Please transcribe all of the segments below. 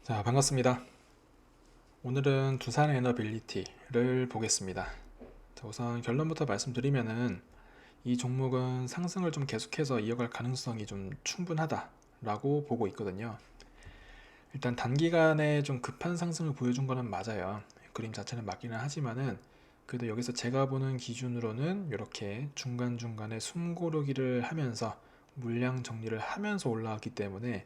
자, 반갑습니다. 오늘은 두산 에너빌리티를 보겠습니다. 자, 우선 결론부터 말씀드리면은 이 종목은 상승을 좀 계속해서 이어갈 가능성이 좀 충분하다라고 보고 있거든요. 일단 단기간에 좀 급한 상승을 보여준 거는 맞아요. 그림 자체는 맞기는 하지만은 그래도 여기서 제가 보는 기준으로는 이렇게 중간중간에 숨고르기를 하면서 물량 정리를 하면서 올라왔기 때문에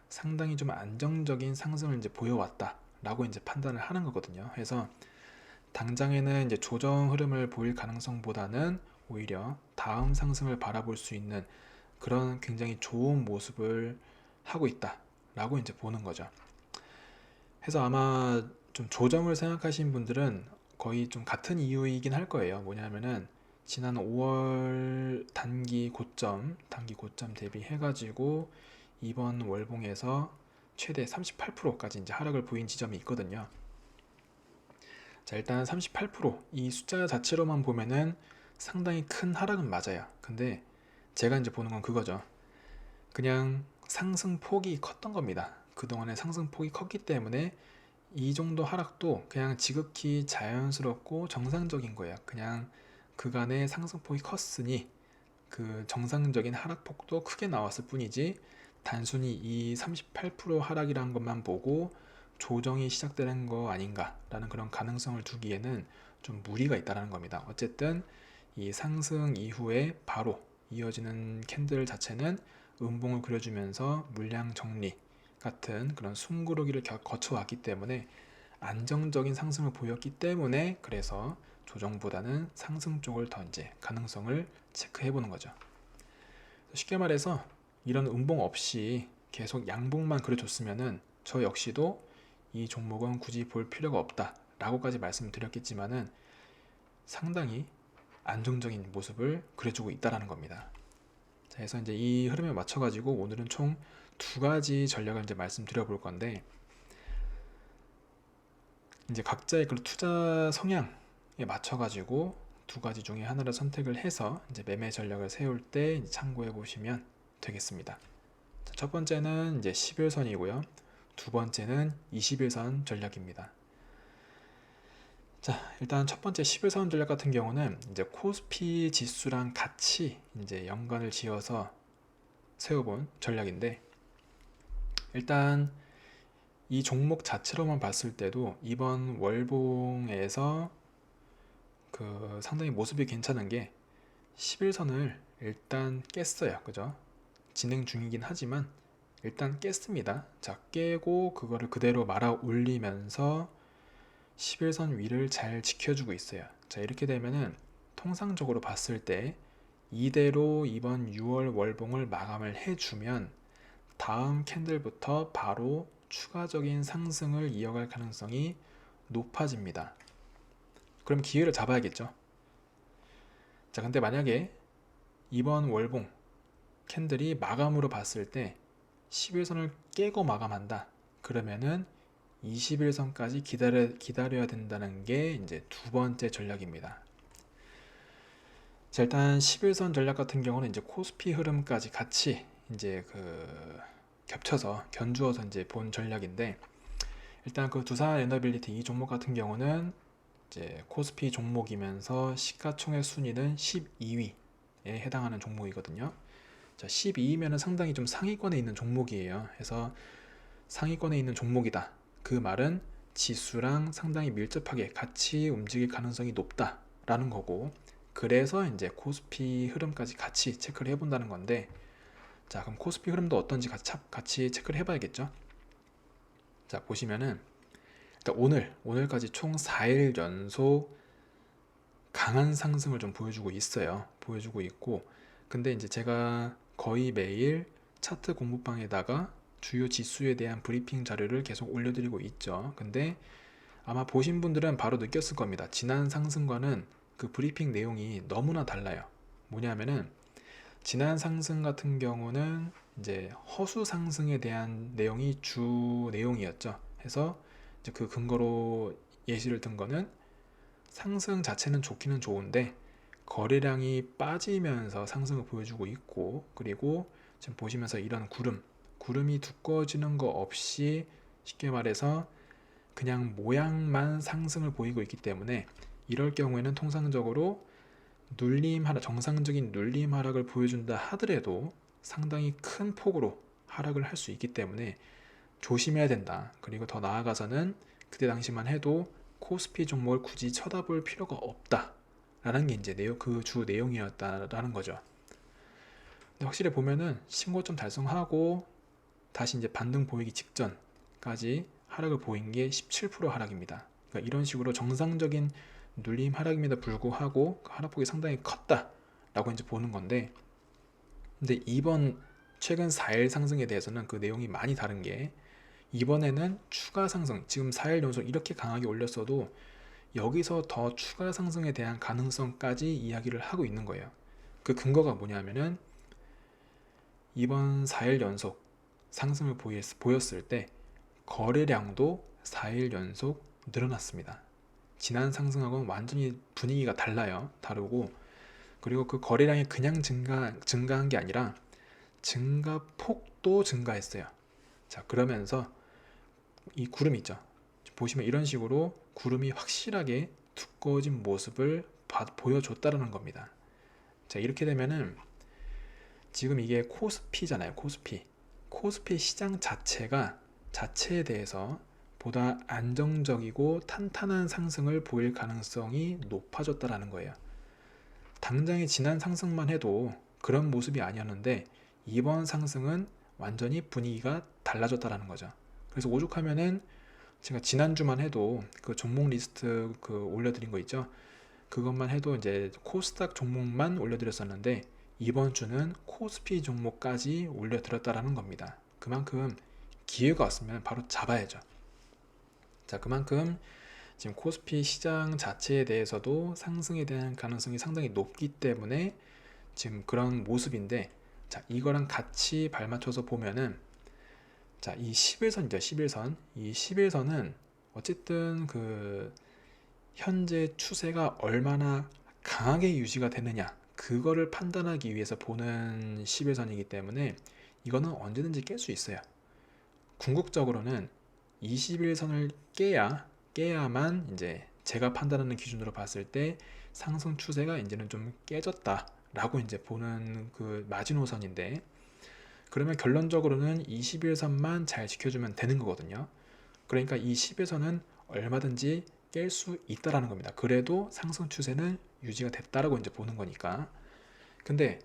상당히 좀 안정적인 상승을 이제 보여왔다라고 이제 판단을 하는 거거든요. 그래서 당장에는 이제 조정 흐름을 보일 가능성보다는 오히려 다음 상승을 바라볼 수 있는 그런 굉장히 좋은 모습을 하고 있다라고 이제 보는 거죠. 그래서 아마 좀 조정을 생각하신 분들은 거의 좀 같은 이유이긴 할 거예요. 뭐냐면은 지난 5월 단기 고점 대비해가지고 이번 월봉에서 최대 38%까지 이제 하락을 보인 지점이 있거든요. 자, 일단 38%이 숫자 자체로만 보면은 상당히 큰 하락은 맞아요. 근데 제가 이제 보는 건 그거죠. 그냥 상승폭이 컸던 겁니다. 그동안의 상승폭이 컸기 때문에 이 정도 하락도 그냥 지극히 자연스럽고 정상적인 거예요. 그냥 그간의 상승폭이 컸으니 그 정상적인 하락폭도 크게 나왔을 뿐이지 단순히 이 38% 하락이라는 것만 보고 조정이 시작되는 거 아닌가라는 그런 가능성을 두기에는 좀 무리가 있다는 겁니다. 어쨌든 이 상승 이후에 바로 이어지는 캔들 자체는 음봉을 그려주면서 물량 정리 같은 그런 숨고르기를 거쳐왔기 때문에 안정적인 상승을 보였기 때문에 그래서 조정보다는 상승 쪽을 더 이제 가능성을 체크해 보는 거죠. 쉽게 말해서 이런 음봉 없이 계속 양봉만 그려줬으면은 저 역시도 이 종목은 굳이 볼 필요가 없다 라고까지 말씀드렸겠지만은 상당히 안정적인 모습을 그려주고 있다라는 겁니다. 자, 그래서 이제 이 흐름에 맞춰가지고 오늘은 총 두 가지 전략을 이제 말씀드려 볼 건데 이제 각자의 그 투자 성향에 맞춰가지고 두 가지 중에 하나를 선택을 해서 이제 매매 전략을 세울 때 참고해 보시면 되겠습니다. 자, 첫 번째는 이제 11선이고요. 두 번째는 21선 전략입니다. 자, 일단 첫 번째 11선 전략 같은 경우는 이제 코스피 지수랑 같이 이제 연관을 지어서 세워본 전략인데 일단 이 종목 자체로만 봤을 때도 이번 월봉에서 그 상당히 모습이 괜찮은 게 11선을 일단 깼어요. 그죠? 진행 중이긴 하지만 일단 깼습니다. 자, 깨고 그거를 그대로 말아 올리면서 11선 위를 잘 지켜주고 있어요. 자, 이렇게 되면은 통상적으로 봤을 때 이대로 이번 6월 월봉을 마감을 해주면 다음 캔들부터 바로 추가적인 상승을 이어갈 가능성이 높아집니다. 그럼 기회를 잡아야겠죠. 자, 근데 만약에 이번 월봉 캔들이 마감으로 봤을 때 11선을 깨고 마감한다. 그러면은 21선까지 기다려야 된다는 게 이제 두 번째 전략입니다. 자, 일단 11선 전략 같은 경우는 이제 코스피 흐름까지 같이 이제 그 겹쳐서 견주어서 이제 본 전략인데 일단 그 두산 에너빌리티 이 종목 같은 경우는 이제 코스피 종목이면서 시가총액 순위는 12위에 해당하는 종목이거든요. 자, 12위면은 상당히 좀 상위권에 있는 종목이에요. 그래서 상위권에 있는 종목이다. 그 말은 지수랑 상당히 밀접하게 같이 움직일 가능성이 높다라는 거고 그래서 이제 코스피 흐름까지 같이 체크를 해본다는 건데 자, 그럼 코스피 흐름도 어떤지 같이 체크를 해봐야겠죠. 자, 보시면은 일단 오늘까지 총 4일 연속 강한 상승을 좀 보여주고 있어요. 보여주고 있고 근데 이제 제가 거의 매일 차트 공부방에다가 주요 지수에 대한 브리핑 자료를 계속 올려드리고 있죠. 근데 아마 보신 분들은 바로 느꼈을 겁니다. 지난 상승과는 그 브리핑 내용이 너무나 달라요. 뭐냐면은 지난 상승 같은 경우는 이제 허수 상승에 대한 내용이 주 내용이었죠. 해서 이제 그 근거로 예시를 든 거는 상승 자체는 좋기는 좋은데 거래량이 빠지면서 상승을 보여주고 있고 그리고 지금 보시면서 이런 구름이 두꺼워지는 거 없이 쉽게 말해서 그냥 모양만 상승을 보이고 있기 때문에 이럴 경우에는 통상적으로 정상적인 눌림 하락을 보여준다 하더라도 상당히 큰 폭으로 하락을 할 수 있기 때문에 조심해야 된다. 그리고 더 나아가서는 그때 당시만 해도 코스피 종목을 굳이 쳐다볼 필요가 없다 라는 게 이제 그 주 내용이었다라는 거죠. 근데 확실히 보면은 신고점 달성하고 다시 이제 반등 보이기 직전까지 하락을 보인 게 17% 하락입니다. 그러니까 이런 식으로 정상적인 눌림 하락임에도 불구하고 그 하락폭이 상당히 컸다라고 이제 보는 건데, 근데 이번 최근 4일 상승에 대해서는 그 내용이 많이 다른 게, 이번에는 추가 상승, 지금 4일 연속 이렇게 강하게 올렸어도 여기서 더 추가 상승에 대한 가능성까지 이야기를 하고 있는 거예요. 그 근거가 뭐냐면은 이번 4일 연속 상승을 보였을 때 거래량도 4일 연속 늘어났습니다. 지난 상승하고는 완전히 분위기가 다르고, 그리고 그 거래량이 그냥 증가한 게 아니라 증가폭도 증가했어요. 자, 그러면서 이 구름이 있죠. 보시면 이런 식으로 구름이 확실하게 두꺼워진 모습을 보여줬다는 겁니다. 자, 이렇게 되면은 지금 이게 코스피잖아요. 코스피 시장 자체에 대해서 보다 안정적이고 탄탄한 상승을 보일 가능성이 높아졌다라는 거예요. 당장의 지난 상승만 해도 그런 모습이 아니었는데 이번 상승은 완전히 분위기가 달라졌다라는 거죠. 그래서 오죽하면은 제가 지난주만 해도 그 종목 리스트 그 올려드린 거 있죠. 그것만 해도 이제 코스닥 종목만 올려드렸었는데 이번 주는 코스피 종목까지 올려드렸다라는 겁니다. 그만큼 기회가 왔으면 바로 잡아야죠. 자, 그만큼 지금 코스피 시장 자체에 대해서도 상승에 대한 가능성이 상당히 높기 때문에 지금 그런 모습인데, 자, 이거랑 같이 발맞춰서 보면은, 자, 이 11선이죠. 11선. 이 11선은 어쨌든 그 현재 추세가 얼마나 강하게 유지가 되느냐, 그거를 판단하기 위해서 보는 11선이기 때문에 이거는 언제든지 깰 수 있어요. 궁극적으로는 21선을 깨야만 이제 제가 판단하는 기준으로 봤을 때 상승 추세가 이제는 좀 깨졌다라고 이제 보는 그 마지노선인데, 그러면 결론적으로는 21선만 잘 지켜주면 되는 거거든요. 그러니까 이 11선은 얼마든지 깰 수 있다라는 겁니다. 그래도 상승 추세는 유지가 됐다라고 이제 보는 거니까. 근데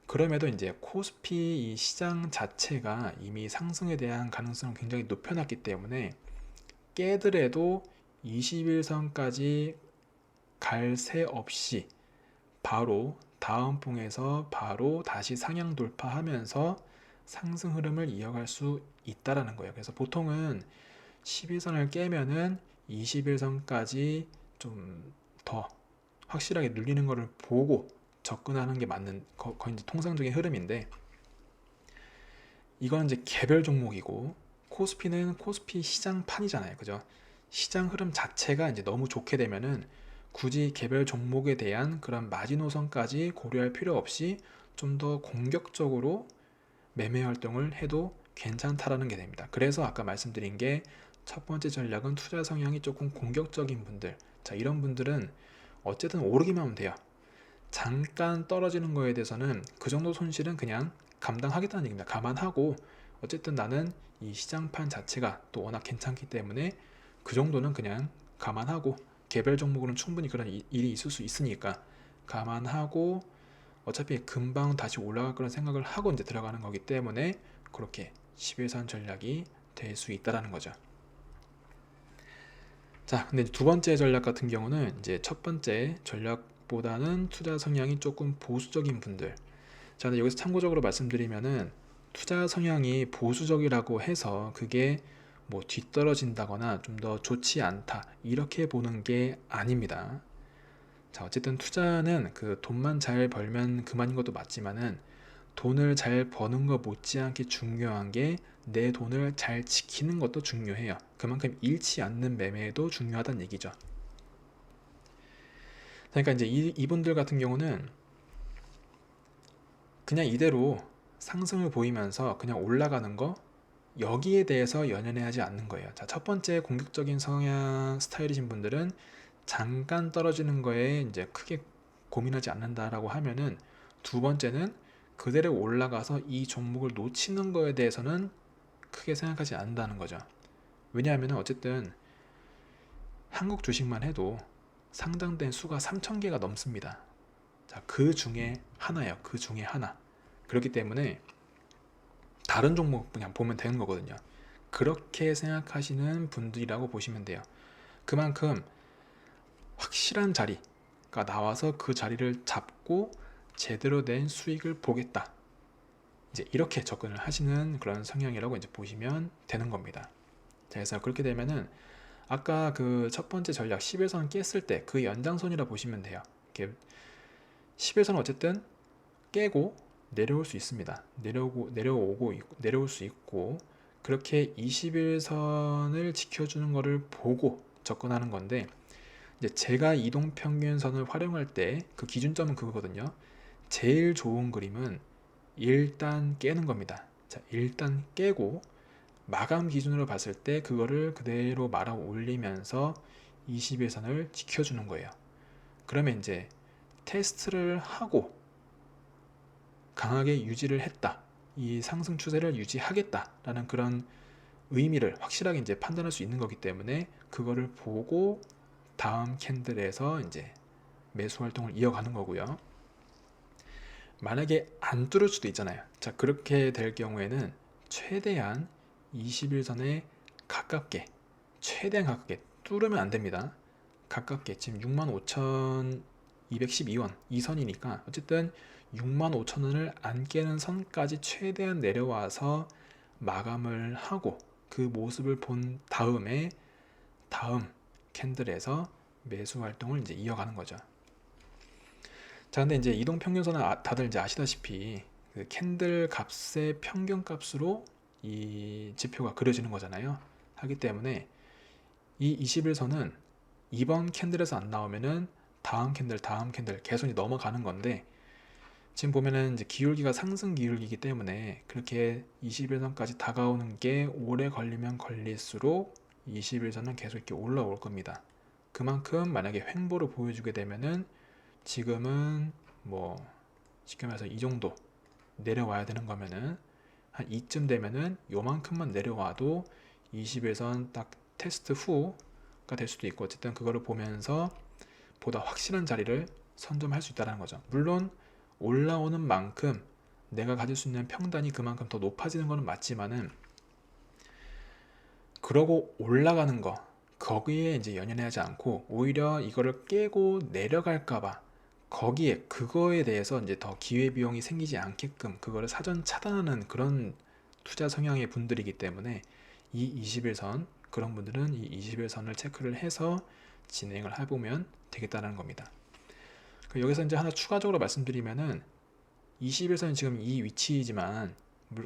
그럼에도 이제 코스피 이 시장 자체가 이미 상승에 대한 가능성을 굉장히 높여놨기 때문에 깨더라도 21선까지 갈 새 없이 바로 다음 봉에서 바로 다시 상향 돌파하면서 상승 흐름을 이어갈 수 있다라는 거예요. 그래서 보통은 11선을 깨면은 21선까지 좀 더 확실하게 눌리는 것을 보고 접근하는 게 맞는 거의 이제 통상적인 흐름인데, 이건 이제 개별 종목이고 코스피는 코스피 시장판이잖아요. 그죠? 시장 흐름 자체가 이제 너무 좋게 되면은 굳이 개별 종목에 대한 그런 마지노선까지 고려할 필요 없이 좀 더 공격적으로 매매 활동을 해도 괜찮다라는 게 됩니다. 그래서 아까 말씀드린 게 첫 번째 전략은 투자 성향이 조금 공격적인 분들, 자, 이런 분들은 어쨌든 오르기만 하면 돼요. 잠깐 떨어지는 거에 대해서는 그 정도 손실은 그냥 감당하겠다는 얘기입니다. 감안하고 어쨌든 나는 이 시장판 자체가 또 워낙 괜찮기 때문에 그 정도는 그냥 감안하고, 개별 종목으로는 충분히 그런 일이 있을 수 있으니까 감안하고 어차피 금방 다시 올라갈 거란 생각을 하고 이제 들어가는 거기 때문에 그렇게 11선 전략이 될 수 있다라는 거죠. 자, 근데 두 번째 전략 같은 경우는 이제 첫 번째 전략보다는 투자 성향이 조금 보수적인 분들. 자, 근데 여기서 참고적으로 말씀드리면은 투자 성향이 보수적이라고 해서 그게 뭐 뒤떨어진다거나 좀 더 좋지 않다 이렇게 보는 게 아닙니다. 자, 어쨌든 투자는 그 돈만 잘 벌면 그만인 것도 맞지만은 돈을 잘 버는 것 못지않게 중요한 게 내 돈을 잘 지키는 것도 중요해요. 그만큼 잃지 않는 매매도 중요하다는 얘기죠. 그러니까 이제 이분들 같은 경우는 그냥 이대로 상승을 보이면서 그냥 올라가는 거, 여기에 대해서 연연해하지 않는 거예요. 자, 첫 번째 공격적인 성향 스타일이신 분들은 잠깐 떨어지는 거에 이제 크게 고민하지 않는다라고 하면은, 두 번째는 그대로 올라가서 이 종목을 놓치는 거에 대해서는 크게 생각하지 않는다는 거죠. 왜냐하면 어쨌든 한국 주식만 해도 상장된 수가 3,000개가 넘습니다. 자, 그 중에 하나예요. 그 중에 하나. 그렇기 때문에 다른 종목 그냥 보면 되는 거거든요. 그렇게 생각하시는 분들이라고 보시면 돼요. 그만큼 확실한 자리가 나와서 그 자리를 잡고 제대로 된 수익을 보겠다, 이제 이렇게 접근을 하시는 그런 성향이라고 이제 보시면 되는 겁니다. 자, 그래서 그렇게 되면은 아까 그 첫 번째 전략 11선 깼을 때 그 연장선이라 보시면 돼요. 이렇게 11선 어쨌든 깨고 내려올 수 있습니다. 내려올 수 있고, 그렇게 21선을 지켜주는 것을 보고 접근하는 건데, 이제 제가 이동평균선을 활용할 때 그 기준점은 그거거든요. 제일 좋은 그림은 일단 깨는 겁니다. 자, 일단 깨고 마감 기준으로 봤을 때 그거를 그대로 말아 올리면서 21선을 지켜주는 거예요. 그러면 이제 테스트를 하고 강하게 유지를 했다, 이 상승 추세를 유지하겠다라는 그런 의미를 확실하게 이제 판단할 수 있는 거기 때문에, 그거를 보고 다음 캔들에서 이제 매수 활동을 이어가는 거고요. 만약에 안 뚫을 수도 있잖아요. 자, 그렇게 될 경우에는 최대한 21선에 가깝게, 최대한 가깝게 뚫으면 안 됩니다. 가깝게, 지금 65,212원 이 선이니까 어쨌든 65,000원을 안 깨는 선까지 최대한 내려와서 마감을 하고 그 모습을 본 다음에 다음 캔들에서 매수 활동을 이제 이어가는 거죠. 자, 근데 이제 이동평균선은 다들 이제 아시다시피 그 캔들 값의 평균 값으로 이 지표가 그려지는 거잖아요. 하기 때문에 이 21선은 이번 캔들에서 안 나오면은 다음 캔들 계속 넘어가는 건데, 지금 보면은 이제 기울기가 상승 기울기이기 때문에 그렇게 21선까지 다가오는 게 오래 걸리면 걸릴수록 21선은 계속 이렇게 올라올 겁니다. 그만큼 만약에 횡보를 보여주게 되면은 지금은 뭐 쉽게 말해서 이 정도 내려와야 되는 거면은 한 이쯤 되면은 요만큼만 내려와도 21선 딱 테스트 후가 될 수도 있고, 어쨌든 그거를 보면서 보다 확실한 자리를 선점할 수 있다는 거죠. 물론 올라오는 만큼 내가 가질 수 있는 평단이 그만큼 더 높아지는 것은 맞지만은, 그러고 올라가는 거 거기에 이제 연연하지 않고 오히려 이거를 깨고 내려갈까봐 거기에 그거에 대해서 이제 더 기회비용이 생기지 않게끔 그거를 사전 차단하는 그런 투자 성향의 분들이기 때문에, 이 21선 그런 분들은 이 21선을 체크를 해서 진행을 해보면 되겠다는 겁니다. 여기서 이제 하나 추가적으로 말씀드리면은, 21선이 지금 이 위치이지만,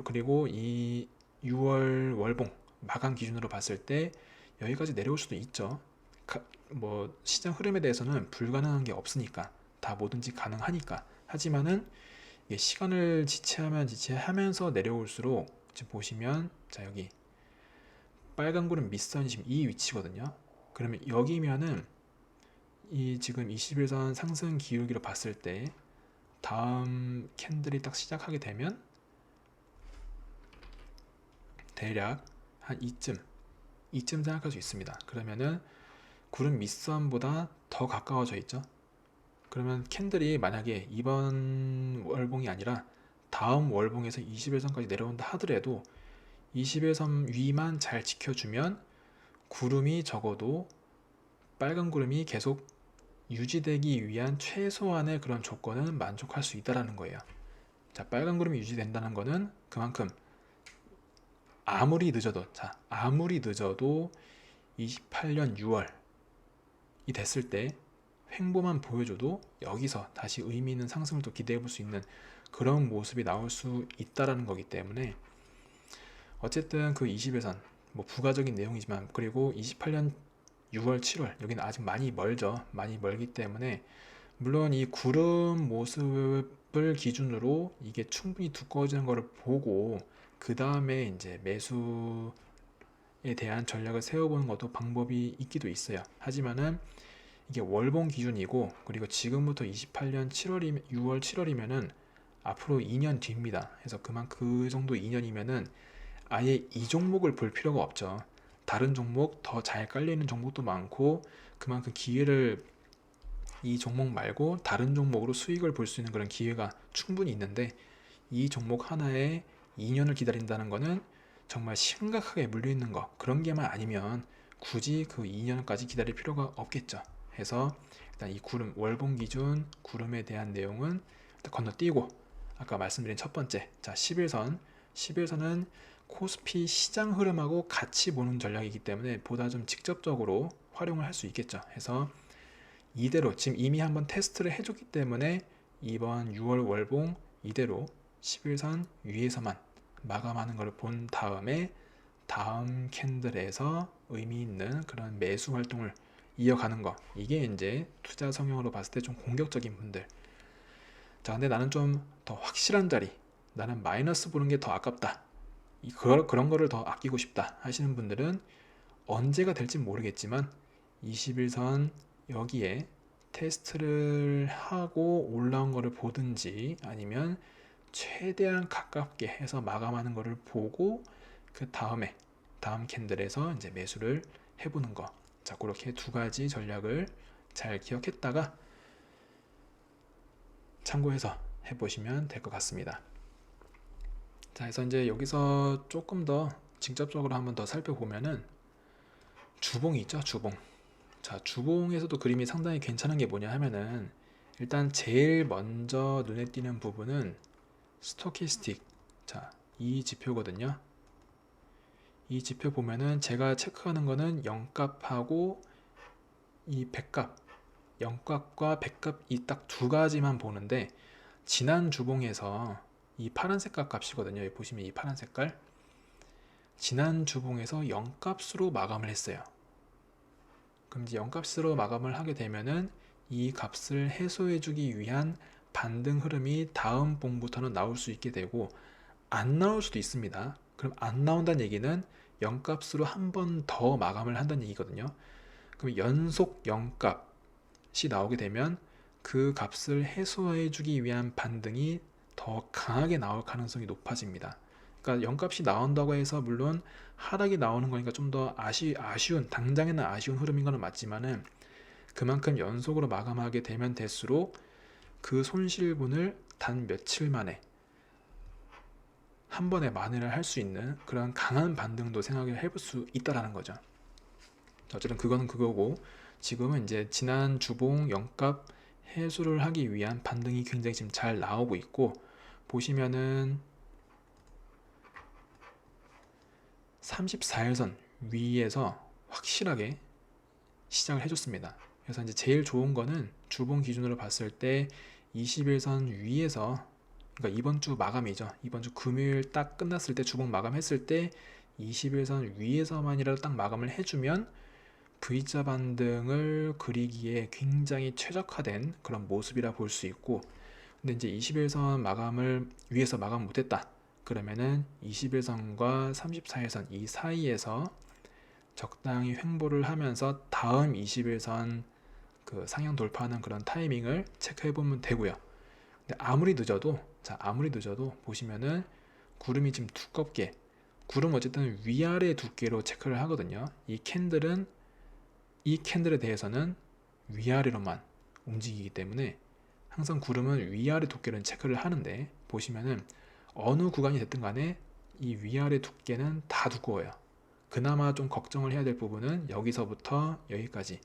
그리고 이 6월 월봉 마감 기준으로 봤을 때 여기까지 내려올 수도 있죠. 뭐 시장 흐름에 대해서는 불가능한 게 없으니까 다 뭐든지 가능하니까. 하지만은 이게 시간을 지체하면서 내려올수록 지금 보시면, 자, 여기 빨간 구름 밑선이 지금 이 위치거든요. 그러면 여기면은 이 지금 21선 상승 기울기로 봤을 때 다음 캔들이 딱 시작하게 되면 대략 한 이쯤 생각할 수 있습니다. 그러면은 구름 밑선보다 더 가까워져 있죠. 그러면 캔들이 만약에 이번 월봉이 아니라 다음 월봉에서 21선까지 내려온다 하더라도 21선 위만 잘 지켜주면 구름이 적어도 빨간 구름이 계속 유지되기 위한 최소한의 그런 조건은 만족할 수 있다라는 거예요. 자, 빨간 구름이 유지된다는 거는 그만큼 아무리 늦어도 28년 6월이 됐을 때 횡보만 보여줘도 여기서 다시 의미 있는 상승을 또 기대해 볼 수 있는 그런 모습이 나올 수 있다라는 거기 때문에, 어쨌든 그 21선 뭐 부가적인 내용이지만, 그리고 28년 6월 7월 여기는 아직 많이 멀죠. 많이 멀기 때문에 물론 이 구름 모습을 기준으로 이게 충분히 두꺼워지는 것을 보고 그 다음에 이제 매수에 대한 전략을 세워보는 것도 방법이 있기도 있어요. 하지만은 이게 월봉 기준이고, 그리고 지금부터 28년 7월이면 6월 7월이면은 앞으로 2년 뒤입니다. 그래서 그 정도 2년이면은 아예 이 종목을 볼 필요가 없죠. 다른 종목 더 잘 깔리는 종목도 많고, 그만큼 기회를 이 종목 말고 다른 종목으로 수익을 볼 수 있는 그런 기회가 충분히 있는데, 이 종목 하나에 2년을 기다린다는 거는 정말 심각하게 물려있는 거, 그런 게만 아니면 굳이 그 2년까지 기다릴 필요가 없겠죠. 해서 일단 이 구름, 월봉 기준 구름에 대한 내용은 일단 건너뛰고, 아까 말씀드린 첫 번째, 자 11선은 코스피 시장 흐름하고 같이 보는 전략이기 때문에 보다 좀 직접적으로 활용을 할 수 있겠죠. 해서 이대로 지금 이미 한번 테스트를 해줬기 때문에 이번 6월 월봉 이대로 11선 위에서만 마감하는 것을 본 다음에 다음 캔들에서 의미 있는 그런 매수 활동을 이어가는 거, 이게 이제 투자 성향으로 봤을 때 좀 공격적인 분들, 자 근데 나는 좀 더 확실한 자리, 나는 마이너스 보는 게 더 아깝다, 그런 거를 더 아끼고 싶다 하시는 분들은 언제가 될지 모르겠지만 21선 여기에 테스트를 하고 올라온 거를 보든지, 아니면 최대한 가깝게 해서 마감하는 거를 보고 그 다음에 다음 캔들에서 이제 매수를 해보는 거. 자, 그렇게 두 가지 전략을 잘 기억했다가 참고해서 해보시면 될 것 같습니다. 자, 그래서 이제 여기서 조금 더 직접적으로 한번 더 살펴보면은 주봉이 있죠, 주봉. 자, 주봉에서도 그림이 상당히 괜찮은 게 뭐냐 하면은, 일단 제일 먼저 눈에 띄는 부분은 스토키스틱, 자, 이 지표거든요. 이 지표 보면은 제가 체크하는 거는 0값하고 이 100값, 0값과 100값 이 딱 두 가지만 보는데, 지난 주봉에서 이 파란색 값이거든요. 여기 보시면 이 파란 색깔, 지난 주봉에서 0값으로 마감을 했어요. 그럼 이제 0값으로 마감을 하게 되면은 이 값을 해소해주기 위한 반등 흐름이 다음 봉부터는 나올 수 있게 되고, 안 나올 수도 있습니다. 그럼 안 나온다는 얘기는 0값으로 한 번 더 마감을 한다는 얘기거든요. 그럼 연속 0값이 나오게 되면 그 값을 해소해주기 위한 반등이 더 강하게 나올 가능성이 높아집니다. 그러니까 0값이 나온다고 해서 물론 하락이 나오는 거니까 좀 더 아쉬운, 당장에는 아쉬운 흐름인 거는 맞지만은, 그만큼 연속으로 마감하게 되면 될수록 그 손실분을 단 며칠 만에 한 번에 만회를 할 수 있는 그런 강한 반등도 생각을 해볼 수 있다라는 거죠. 어쨌든 그거는 그거고, 지금은 이제 지난 주봉 0값 해소를 하기 위한 반등이 굉장히 지금 잘 나오고 있고, 보시면은 34일선 위에서 확실하게 시작을 해줬습니다. 그래서 이제 제일 좋은 거는 주봉 기준으로 봤을 때 21선 위에서, 그러니까 이번 주 마감이죠. 이번 주 금요일 딱 끝났을 때 주봉 마감했을 때 21선 위에서만이라도 딱 마감을 해주면 V자 반등을 그리기에 굉장히 최적화된 그런 모습이라 볼 수 있고, 근데 이제 21선 마감을 위에서 마감 못했다 그러면은 21선과 34일선 이 사이에서 적당히 횡보를 하면서 다음 21선 그 상향 돌파하는 그런 타이밍을 체크해 보면 되고요. 근데 아무리 늦어도 보시면은 구름이 지금 두껍게, 구름 어쨌든 위아래 두께로 체크를 하거든요. 이 캔들에 대해서는 위아래로만 움직이기 때문에 항상 구름은 위아래 두께를 체크를 하는데, 보시면은 어느 구간이 됐든 간에 이 위아래 두께는 다 두꺼워요. 그나마 좀 걱정을 해야 될 부분은 여기서부터 여기까지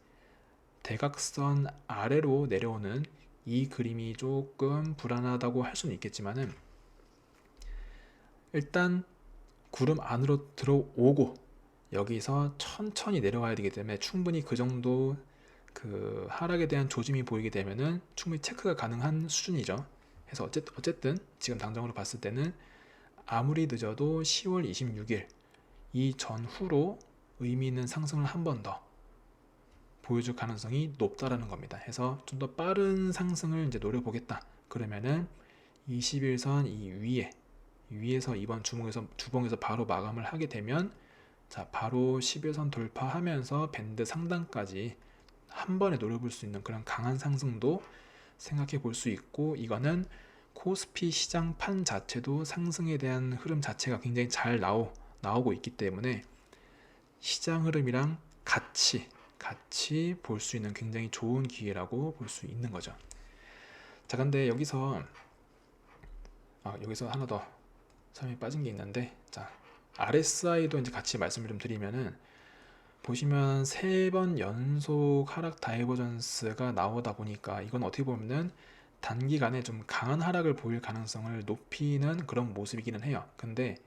대각선 아래로 내려오는 이 그림이 조금 불안하다고 할 수는 있겠지만은, 일단 구름 안으로 들어오고 여기서 천천히 내려가야 되기 때문에 충분히 그 정도 그 하락에 대한 조짐이 보이게 되면은 충분히 체크가 가능한 수준이죠. 그래서 어쨌든 지금 당장으로 봤을 때는 아무리 늦어도 10월 26일 이 전후로 의미 있는 상승을 한 번 더 보여줄 가능성이 높다라는 겁니다. 해서 좀 더 빠른 상승을 이제 노려보겠다 그러면은 21선 이 위에 위에서 이번 주봉에서 바로 마감을 하게 되면 자 바로 11선 돌파하면서 밴드 상단까지 한 번에 노려볼 수 있는 그런 강한 상승도 생각해 볼 수 있고, 이거는 코스피 시장판 자체도 상승에 대한 흐름 자체가 굉장히 잘 나오고 있기 때문에 시장 흐름이랑 같이 볼 수 있는 굉장히 좋은 기회라고 볼 수 있는 거죠. 자, 근데 여기서 하나 더 설명이 빠진 게 있는데, 자 RSI도 이제 같이 말씀을 좀 드리면은, 보시면 3번 연속 하락 다이버전스가 나오다 보니까 이건 어떻게 보면은 단기간에 좀 강한 하락을 보일 가능성을 높이는 그런 모습이기는 해요. 근데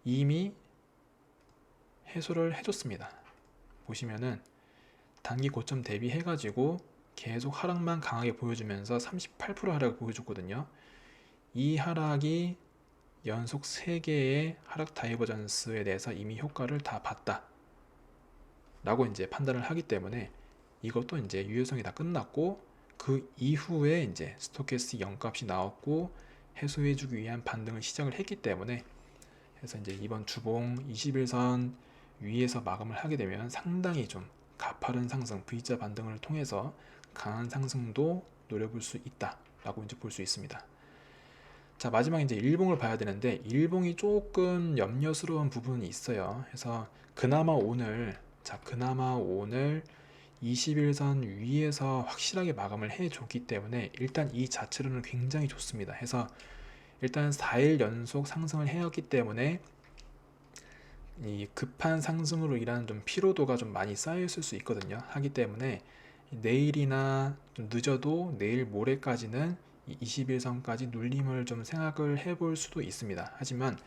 이미 해소를 해줬습니다. 보시면은 단기 고점 대비해 가지고 계속 하락만 강하게 보여주면서 38% 하락을 보여줬거든요. 이 하락이 연속 3개의 하락 다이버전스에 대해서 이미 효과를 다 봤다 라고 이제 판단을 하기 때문에 이것도 이제 유효성이 다 끝났고, 그 이후에 이제 스토캐스틱 0값이 나왔고 해소해주기 위한 반등을 시작을 했기 때문에, 그래서 이제 이번 주봉 21선 위에서 마감을 하게 되면 상당히 좀 가파른 상승, V자 반등을 통해서 강한 상승도 노려볼 수 있다 라고 이제 볼 수 있습니다. 자, 마지막 이제 일봉을 봐야 되는데, 일봉이 조금 염려스러운 부분이 있어요. 그래서 그나마 오늘 21선 위에서 확실하게 마감을 해줬기 때문에 일단 이 자체로는 굉장히 좋습니다. 해서 일단 4일 연속 상승을 해왔기 때문에 이 급한 상승으로 인한 좀 피로도가 좀 많이 쌓여 있을 수 있거든요. 하기 때문에 내일이나 좀 늦어도 내일 모레까지는 21선까지 눌림을 좀 생각을 해볼 수도 있습니다. 하지만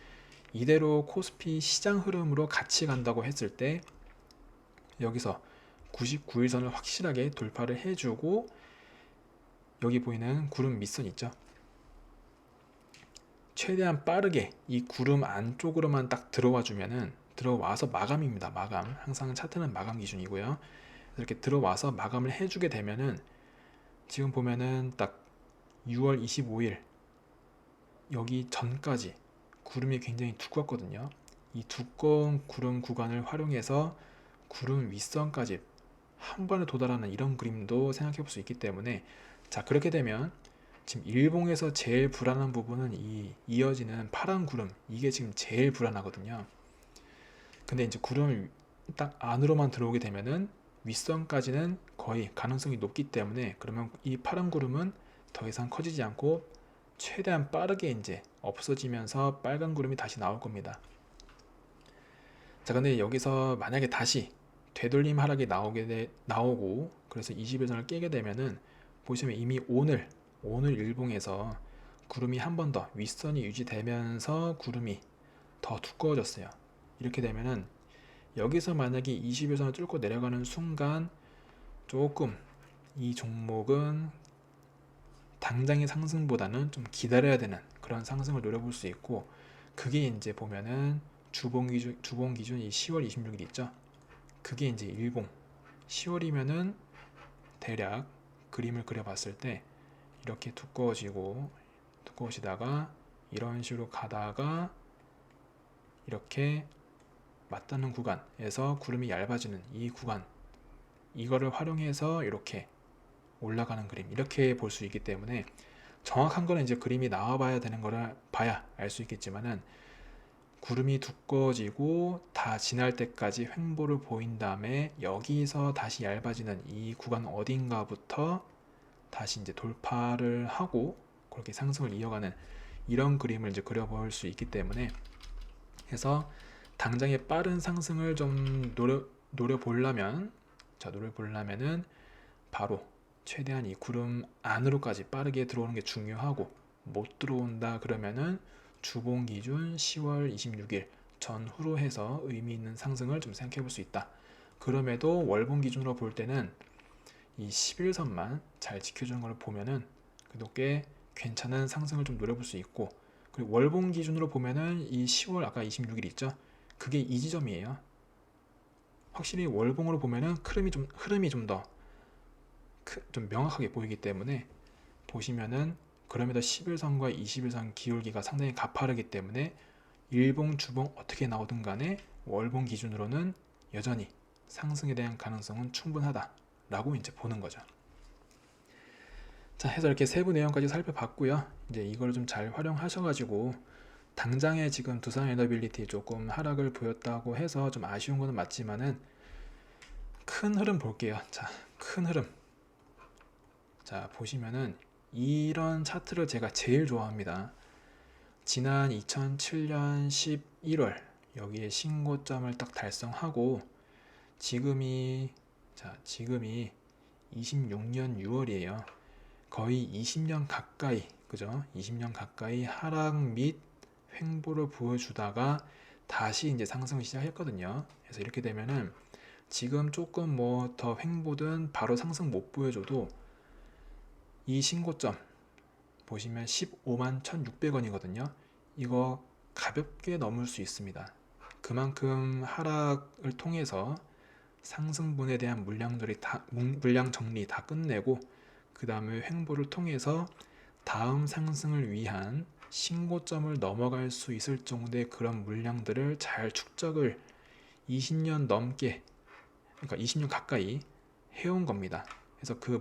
이대로 코스피 시장 흐름으로 같이 간다고 했을 때 여기서 99일선을 확실하게 돌파를 해주고, 여기 보이는 구름 밑선 있죠, 최대한 빠르게 이 구름 안쪽으로만 딱 들어와서 마감입니다. 마감, 항상 차트는 마감 기준이고요. 이렇게 들어와서 마감을 해주게 되면은 지금 보면은 딱 6월 25일 여기 전까지 구름이 굉장히 두껍거든요. 이 두꺼운 구름 구간을 활용해서 구름 윗선까지 한 번에 도달하는 이런 그림도 생각해 볼 수 있기 때문에, 자 그렇게 되면 지금 일봉에서 제일 불안한 부분은 이 이어지는 파란 구름, 이게 지금 제일 불안하거든요. 근데 이제 구름을 딱 안으로만 들어오게 되면은 윗선까지는 거의 가능성이 높기 때문에, 그러면 이 파란 구름은 더 이상 커지지 않고 최대한 빠르게 이제 없어지면서 빨간 구름이 다시 나올 겁니다. 자, 근데 여기서 만약에 다시 되돌림 하락이 나오고 그래서 21선을 깨게 되면은, 보시면 이미 오늘 일봉에서 구름이 한 번 더 윗선이 유지되면서 구름이 더 두꺼워졌어요. 이렇게 되면은 여기서 만약에 21선을 뚫고 내려가는 순간 조금 이 종목은 당장의 상승보다는 좀 기다려야 되는 그런 상승을 노려볼 수 있고, 그게 이제 보면은 주봉 기준 이 10월 26일 있죠. 그게 이제 일봉 10월이면은 대략 그림을 그려봤을 때 이렇게 두꺼워지다가 이런 식으로 가다가 이렇게 맞닿는 구간에서 구름이 얇아지는 이 구간, 이거를 활용해서 이렇게 올라가는 그림, 이렇게 볼 수 있기 때문에 정확한 거는 이제 그림이 나와봐야 되는 거를 봐야 알 수 있겠지만은, 구름이 두꺼워지고 다 지날 때까지 횡보를 보인 다음에 여기서 다시 얇아지는 이 구간 어딘가부터 다시 이제 돌파를 하고 그렇게 상승을 이어가는 이런 그림을 이제 그려볼 수 있기 때문에, 해서 당장의 빠른 상승을 좀 노려보려면은 바로 최대한 이 구름 안으로까지 빠르게 들어오는 게 중요하고, 못 들어온다 그러면은 주봉 기준 10월 26일 전후로 해서 의미 있는 상승을 좀 생각해 볼 수 있다. 그럼에도 월봉 기준으로 볼 때는 이 11선만 잘 지켜주는 걸 보면은 그래도 꽤 괜찮은 상승을 좀 노려볼 수 있고, 그리고 월봉 기준으로 보면은 이 10월 아까 26일 있죠, 그게 이 지점이에요. 확실히 월봉으로 보면은 흐름이 좀 더 좀 명확하게 보이기 때문에, 보시면은 그럼에도 10일선과 20일선 기울기가 상당히 가파르기 때문에 일봉, 주봉 어떻게 나오든 간에 월봉 기준으로는 여전히 상승에 대한 가능성은 충분하다라고 이제 보는 거죠. 자, 해서 이렇게 세부 내용까지 살펴봤고요. 이제 이걸 좀 잘 활용하셔가지고 당장에 지금 두산 에너빌리티 조금 하락을 보였다고 해서 좀 아쉬운 거는 맞지만은 큰 흐름 볼게요. 자, 큰 흐름. 자, 보시면은 이런 차트를 제가 제일 좋아합니다. 지난 2007년 11월 여기에 신고점을 딱 달성하고 지금이 26년 6월이에요. 거의 20년 가까이, 그죠? 20년 가까이 하락 및 횡보를 보여주다가 다시 이제 상승을 시작했거든요. 그래서 이렇게 되면은 지금 조금 뭐 더 횡보든 바로 상승 못 보여줘도 이 신고점 보시면 15만 1,600원이거든요. 이거 가볍게 넘을 수 있습니다. 그만큼 하락을 통해서 상승분에 대한 물량 정리 다 끝내고 그 다음에 횡보를 통해서 다음 상승을 위한 신고점을 넘어갈 수 있을 정도의 그런 물량들을 잘 축적을 20년 넘게, 그러니까 20년 가까이 해온 겁니다. 그래서 그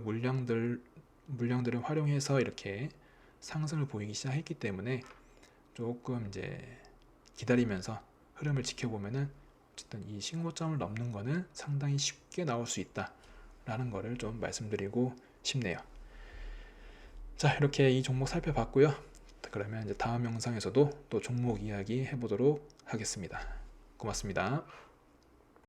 물량들을 활용해서 이렇게 상승을 보이기 시작했기 때문에 조금 이제 기다리면서 흐름을 지켜보면은 어쨌든 이 신고점을 넘는 거는 상당히 쉽게 나올 수 있다라는 거를 좀 말씀드리고 싶네요. 자, 이렇게 이 종목 살펴봤고요. 그러면 이제 다음 영상에서도 또 종목 이야기 해보도록 하겠습니다. 고맙습니다.